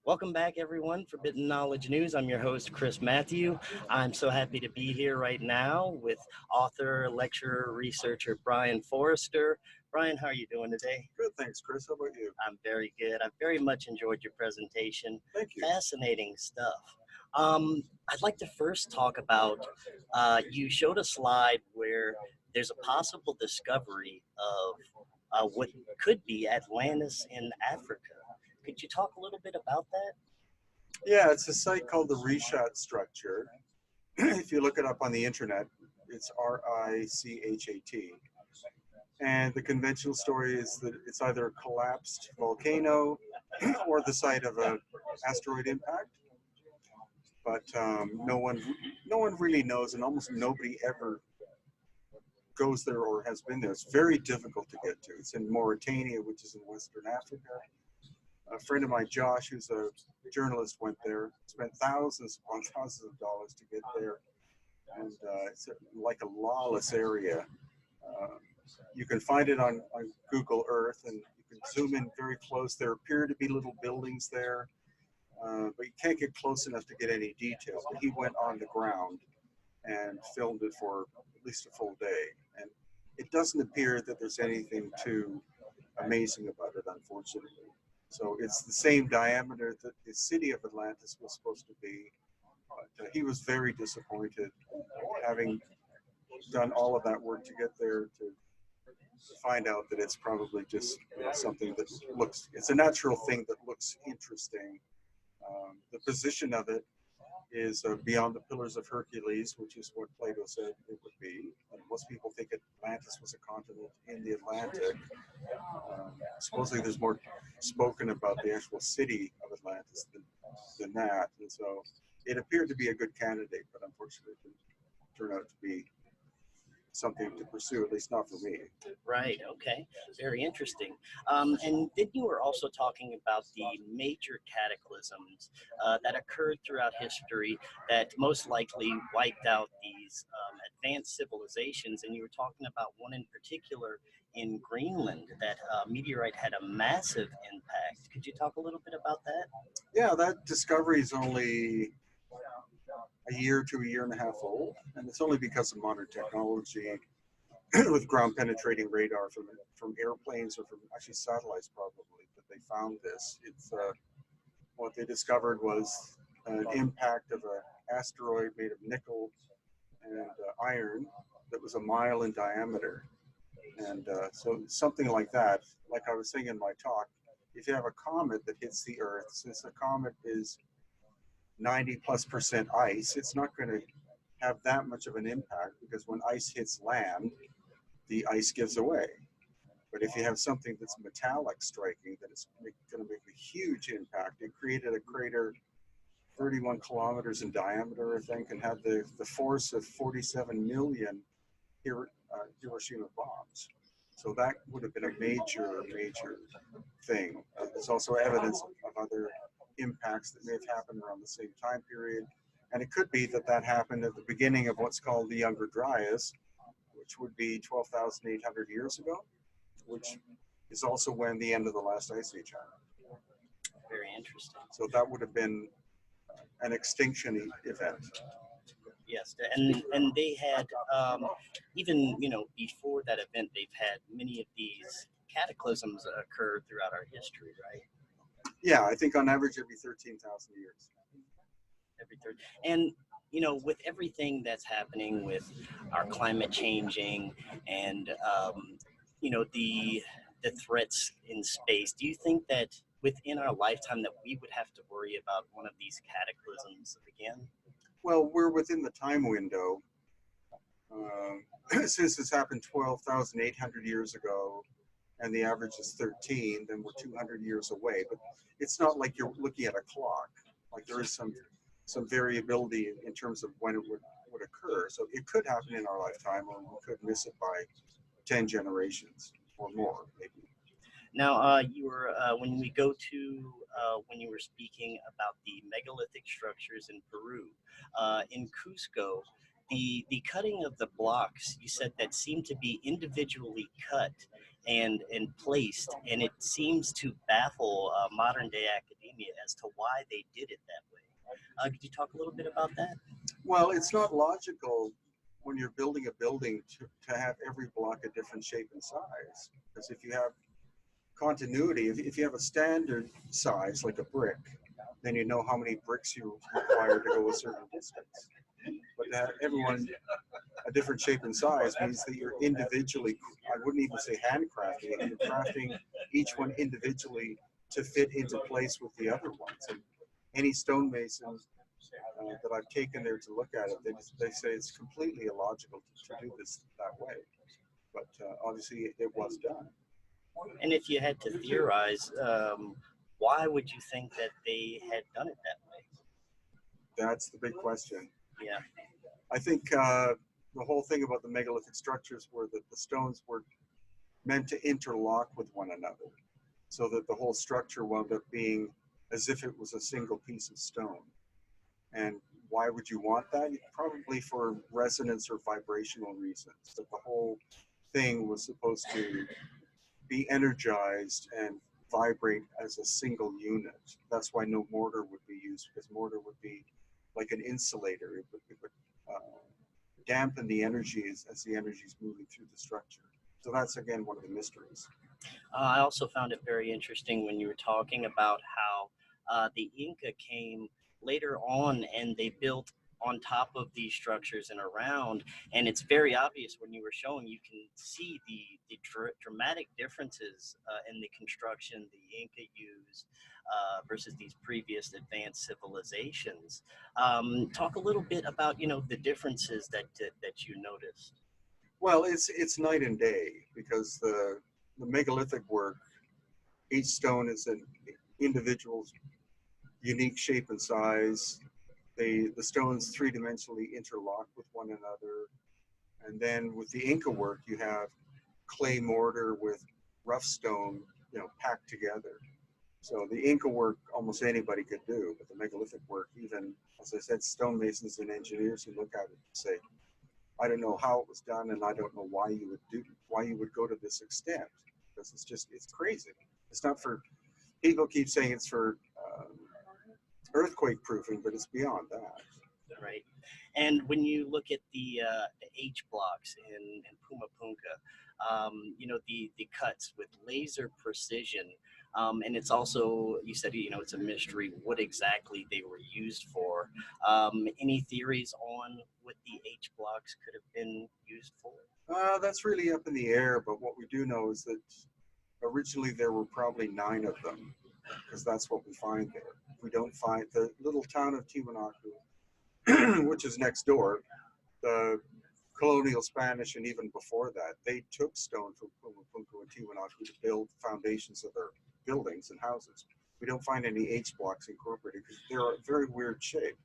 Welcome back, everyone. Forbidden Knowledge News. I'm your host, Chris Matthew. I'm so happy to be here right now with author, lecturer, researcher Brien Foerster. Brien, how are you doing today? Good, thanks, Chris. How about you? I'm very good. I very much enjoyed your presentation. Thank you. Fascinating stuff. I'd like to first talk about, you showed a slide where there's a possible discovery of what could be Atlantis in Africa. Could you talk a little bit about that? Yeah, it's a site called the Richat structure. If you look it up on the internet, it's Richat. And the conventional story is that it's either a collapsed volcano or the site of an asteroid impact. But no one really knows, and almost nobody ever goes there or has been there. It's very difficult to get to. It's in Mauritania, which is in Western Africa. A friend of mine, Josh, who's a journalist, went there, spent thousands upon thousands of dollars to get there. And it's like a lawless area. You can find it on Google Earth, and you can zoom in very close. There appear to be little buildings there, but you can't get close enough to get any detail. But he went on the ground and filmed it for at least a full day. And it doesn't appear that there's anything too amazing about it, unfortunately. So it's the same diameter that the city of Atlantis was supposed to be. But he was very disappointed, having done all of that work to get there, to find out that it's probably just something that looks, it's a natural thing that looks interesting. The position of it is beyond the Pillars of Hercules, which is what Plato said it would be. And most people think Atlantis was a continent in the Atlantic. Supposedly there's more spoken about the actual city of Atlantis than that. And so it appeared to be a good candidate, but unfortunately it didn't turn out to be something to pursue, at least not for me. Right, okay. Very interesting. And then you were also talking about the major cataclysms that occurred throughout history that most likely wiped out these advanced civilizations. And you were talking about one in particular in Greenland, that meteorite had a massive impact. Could you talk a little bit about that? Yeah, that discovery is only a year to a year and a half old, and it's only because of modern technology with ground penetrating radar from airplanes or from actually satellites probably that they found this. It's what they discovered was an impact of an asteroid made of nickel and iron that was a mile in diameter. And so something like that, like I was saying in my talk, if you have a comet that hits the Earth, since the comet is 90+% ice, it's not going to have that much of an impact, because when ice hits land, the ice gives away. But if you have something that's metallic striking, then it's going to make a huge impact. It created a crater 31 kilometers in diameter, I think, and had the force of 47 million Hiroshima bombs. So that would have been a major thing. There's also evidence of other impacts that may have happened around the same time period. And it could be that happened at the beginning of what's called the Younger Dryas, which would be 12,800 years ago, which is also when the end of the last ice age happened. Very interesting. So that would have been an extinction event. Yes, and they had even before that event, they've had many of these cataclysms occur throughout our history, right? Yeah, I think on average every 13,000 years. Every third, and with everything that's happening with our climate changing and the threats in space, do you think that within our lifetime that we would have to worry about one of these cataclysms again? Well, we're within the time window. Since this happened 12,800 years ago, and the average is 13, then we're 200 years away. But it's not like you're looking at a clock. Like there is some variability in terms of when it would occur. So it could happen in our lifetime, or we could miss it by 10 generations or more, maybe. Now, you were when we go to when you were speaking about the megalithic structures in Peru, in Cusco, the cutting of the blocks, you said that seemed to be individually cut and placed, and it seems to baffle modern day academia. academia as to why they did it that way. Could you talk a little bit about that? Well, it's not logical when you're building a building to have every block a different shape and size. Because if you have continuity, if you have a standard size like a brick, then you know how many bricks you require to go a certain distance. But to have everyone a different shape and size means that you're individually, I wouldn't even say handcrafting it, you're crafting each one individually to fit into place with the other ones. And any stonemason that I've taken there to look at it, they say it's completely illogical to do this that way. But obviously it was done. And if you had to theorize, why would you think that they had done it that way? That's the big question. Yeah. I think the whole thing about the megalithic structures were that the stones were meant to interlock with one another, so that the whole structure wound up being as if it was a single piece of stone. And why would you want that? Probably for resonance or vibrational reasons, that the whole thing was supposed to be energized and vibrate as a single unit. That's why no mortar would be used, because mortar would be like an insulator. It would dampen the energy as the energy is moving through the structure. So that's, again, one of the mysteries. I also found it very interesting when you were talking about how the Inca came later on and they built on top of these structures and around, and it's very obvious when you were showing, you can see the dramatic differences in the construction the Inca used versus these previous advanced civilizations. Talk a little bit about, the differences that you noticed. Well, it's night and day, because the megalithic work, each stone is an individual's unique shape and size. The stones three-dimensionally interlock with one another. And then with the Inca work, you have clay mortar with rough stone, packed together. So the Inca work, almost anybody could do, but the megalithic work, even, as I said, stonemasons and engineers who look at it and say, I don't know how it was done, and I don't know why you would go to this extent, because it's crazy. It's not for, people keep saying it's for earthquake proofing, but it's beyond that. Right. And when you look at the H blocks in Pumapunka, the cuts with laser precision, and it's also, you said, it's a mystery what exactly they were used for. Any theories on what the H blocks could have been used for? That's really up in the air, but what we do know is that originally there were probably 9 of them, because that's what we find there. We don't find the little town of Tiwanaku, which is next door. The colonial Spanish, and even before that, they took stone from Pumapunku and Tiwanaku to build foundations of their buildings and houses. We don't find any H blocks incorporated because they're a very weird shape.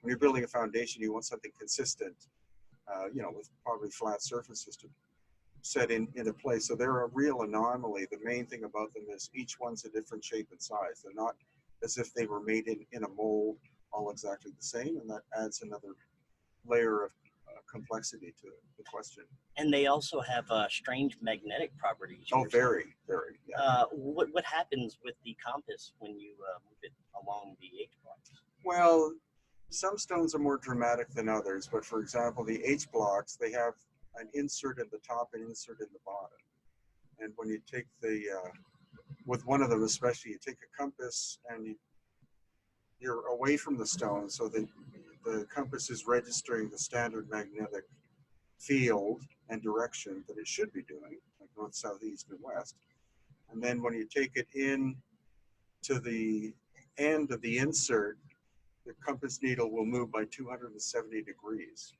When you're building a foundation, you want something consistent, with probably flat surfaces to set into place. So they're a real anomaly. The main thing about them is each one's a different shape and size. They're not as if they were made in a mold, all exactly the same, and that adds another layer of complexity to the question. And they also have strange magnetic properties. Oh, very, very. Yeah. What happens with the compass when you move it along the H blocks? Well, some stones are more dramatic than others, but for example, the H blocks, they have an insert in the top and insert in the bottom. And when you take with one of them especially, you take a compass and you're away from the stone, so that the compass is registering the standard magnetic field and direction that it should be doing, like north, south, east, and west. And then when you take it in to the end of the insert, the compass needle will move by 270 degrees.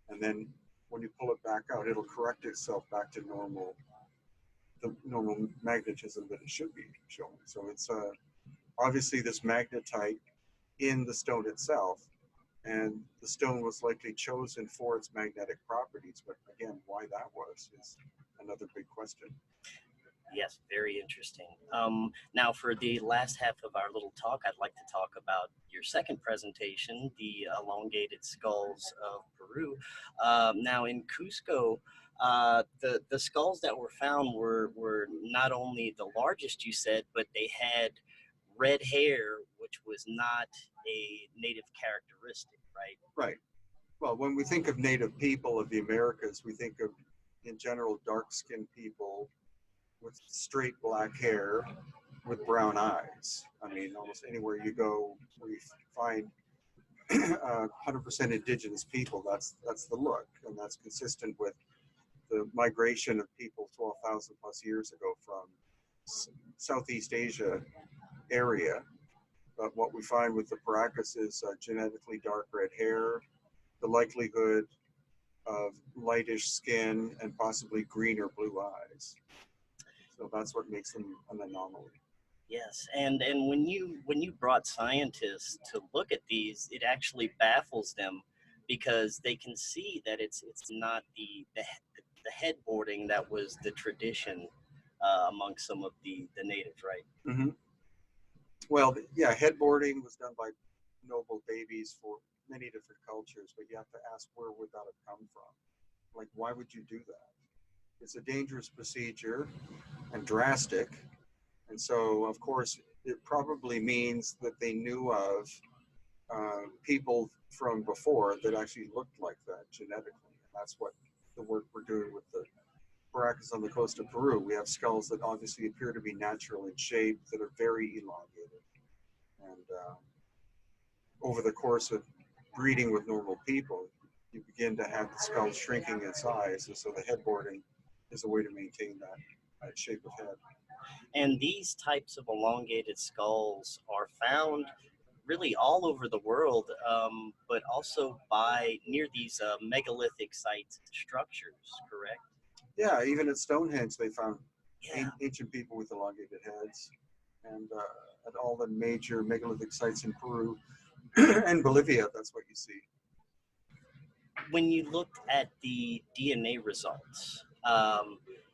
And then when you pull it back out, it'll correct itself back to the normal magnetism that it should be showing. So it's obviously this magnetite in the stone itself, and the stone was likely chosen for its magnetic properties. But again, why that was is another big question. Yes, very interesting. Now, for the last half of our little talk, I'd like to talk about your second presentation, the elongated skulls of Peru. Now, in Cusco, the skulls that were found were not only the largest, you said, but they had red hair, which was not a native characteristic, right? Right. Well, when we think of native people of the Americas, we think of, in general, dark-skinned people with straight black hair with brown eyes. I mean, almost anywhere you go, we find 100% indigenous people. That's the look, and that's consistent with the migration of people 12,000 plus years ago from Southeast Asia area. But what we find with the Paracas is genetically dark red hair, the likelihood of lightish skin, and possibly green or blue eyes. So that's what makes them an anomaly. Yes, and when you brought scientists to look at these, it actually baffles them because they can see that it's not the headboarding that was the tradition among some of the natives, right? Mm-hmm. Well, yeah, headboarding was done by noble babies for many different cultures, but you have to ask, where would that have come from? Like, why would you do that? It's a dangerous procedure and drastic. And so, of course, it probably means that they knew of people from before that actually looked like that genetically. And that's what the work we're doing with the Paracas on the coast of Peru. We have skulls that obviously appear to be natural in shape, that are very elongated. And over the course of breeding with normal people, you begin to have the skull shrinking in size. And so the headboarding is a way to maintain that shape of head. And these types of elongated skulls are found really all over the world, but also near these megalithic sites and structures, correct? Yeah, even at Stonehenge, they found Yeah. ancient people with elongated heads. And at all the major megalithic sites in Peru and Bolivia, that's what you see. When you looked at the DNA results,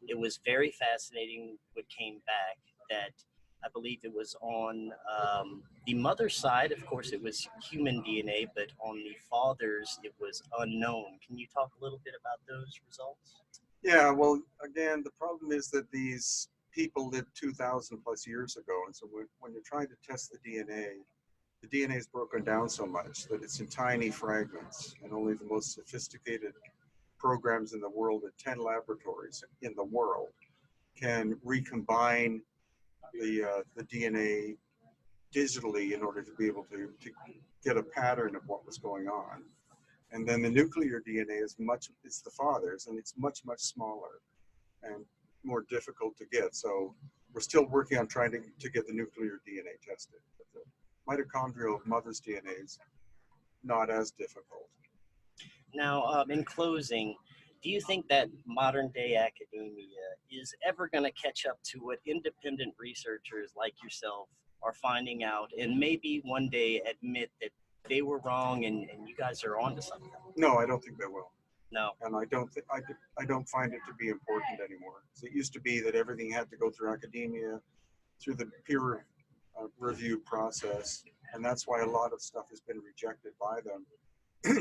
it was very fascinating what came back that I believe it was on the mother's side, of course, it was human DNA, but on the father's, it was unknown. Can you talk a little bit about those results? Yeah, well, again, the problem is that these people lived 2,000 plus years ago. And so when you're trying to test the DNA is broken down so much that it's in tiny fragments, and only the most sophisticated programs in the world at 10 laboratories in the world can recombine the DNA digitally in order to be able to get a pattern of what was going on. And then the nuclear DNA it's the father's, and it's much, much smaller and more difficult to get. So we're still working on trying to get the nuclear DNA tested. But the mitochondrial mother's DNA is not as difficult. Now, in closing, do you think that modern day academia is ever going to catch up to what independent researchers like yourself are finding out and maybe one day admit that they were wrong and you guys are onto something? No, I don't think they will. No. And I don't find it to be important anymore. It used to be that everything had to go through academia, through the peer review process, and that's why a lot of stuff has been rejected by them.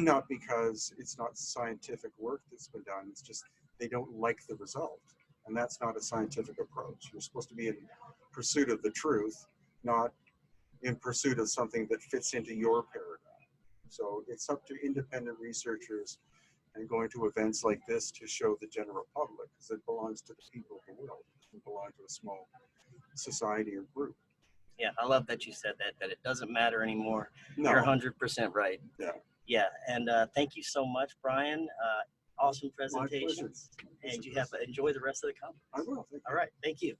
Not because it's not scientific work that's been done, it's just they don't like the result. And that's not a scientific approach. You're supposed to be in pursuit of the truth, not in pursuit of something that fits into your paradigm. So it's up to independent researchers and going to events like this to show the general public, because it belongs to the people of the world. It doesn't belong to a small society or group. Yeah, I love that you said that it doesn't matter anymore. No. You're 100% right. Yeah. Yeah, and thank you so much, Brien. Awesome My presentation. pleasure. And you enjoy the rest of the conference. I will. Thank you. All right, thank you.